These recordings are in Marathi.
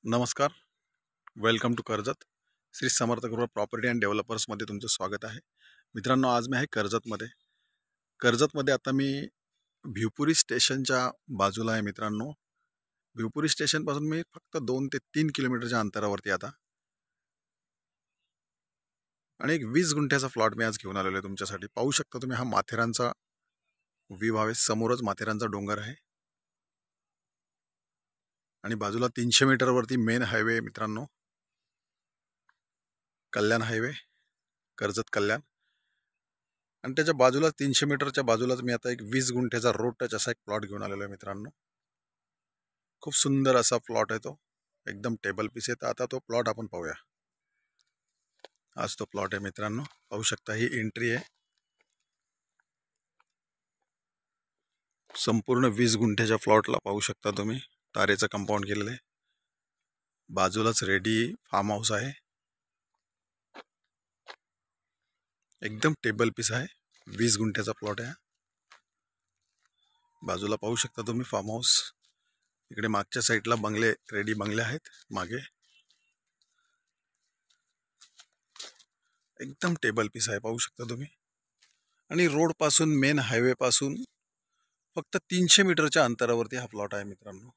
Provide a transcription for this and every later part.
नमस्कार. Welcome to Karjat. Shri Samarth Griha property and डेव्हलपर्समध्ये तुमचं स्वागत आहे. मित्रांनो, आज मी आहे कर्जतमध्ये आता मी भिवपुरी स्टेशनच्या बाजूला आहे. मित्रांनो, भिवपुरी स्टेशनपासून मी फक्त 2 ते 3 किलोमीटरच्या अंतरावरती आता, आणि एक 20 गुंठ्याचा प्लॉट मी आज घेऊन आलेलो आहे तुमच्यासाठी. पाहू शकता तुम्ही, हा माथेरानचा व्ह्यू आहे. समोरच माथेरानचा डोंगर आहे आणि बाजूला 300 मीटरवरती मेन हायवे मित्रांनो, कल्याण हायवे, कर्जत कल्याण. आणि त्याच्या बाजूला 300 मीटरच्या बाजूलाच मी आता एक 20 गुंठ्याचा रोड टच असा एक प्लॉट घेऊन आलेलो आहे मित्रांनो. खूप सुंदर असा प्लॉट आहे तो, एकदम टेबल पीस आहे. तर आता तो प्लॉट आपण पाहूया. आज तो प्लॉट आहे मित्रांनो, पाहू शकता. ही एंट्री आहे. संपूर्ण 20 गुंठ्याच्या प्लॉटला पाहू शकता तुम्ही, तारेचं कंपाऊंड केलेलं आहे. बाजूलाच रेडी फार्म हाऊस आहे. एकदम टेबल पीस आहे. 20 गुंठ्याचा प्लॉट आहे. बाजूला पाहू शकता तुम्ही फार्म हाऊस. इकडे मागच्या साईडला बंगले, रेडी बंगले आहेत मागे. एकदम टेबल पीस आहे, पाहू शकता तुम्ही. आणि रोड पासून, मेन हायवे पासून फक्त 300 मीटरच्या अंतरावरती हा प्लॉट आहे मित्रांनो.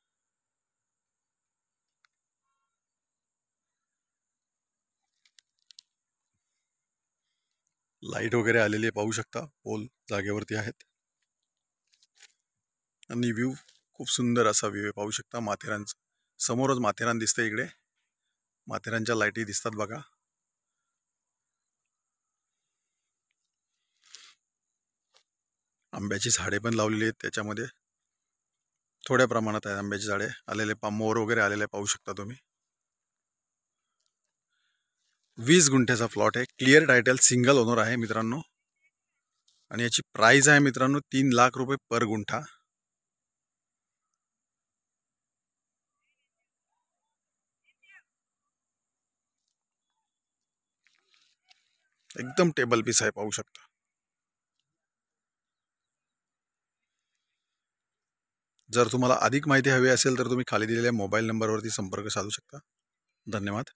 लाईट वगैरे आलेली आहे, पाहू शकता. पोल जागेवरती आहेत. आणि व्ह्यू खूप सुंदर असा व्ह्यू आहे, पाहू शकता. माथेरानचं समोरच माथेरान दिसतंय. इकडे माथेरानच्या लाईटी दिसतात बघा. आंब्याची झाडे पण लावलेली आहेत त्याच्यामध्ये, थोड्या प्रमाणात आहेत आंब्याची झाडे आलेले. मोर वगैरे आलेले पाहू शकता तुम्ही. 20 गुंठ्याचा प्लॉट आहे. क्लिअर टायटल, सिंगल ओनर आहे मित्रांनो. आणि याची प्राइस आहे मित्रांनो 3 लाख रुपये पर गुंठा. एकदम टेबल पीस आहे, पाहू शकता. जर तुम्हाला अधिक माहिती हवी असेल तर तुम्ही खाली दिलेल्या मोबाईल नंबरवरती संपर्क साधू शकता. धन्यवाद.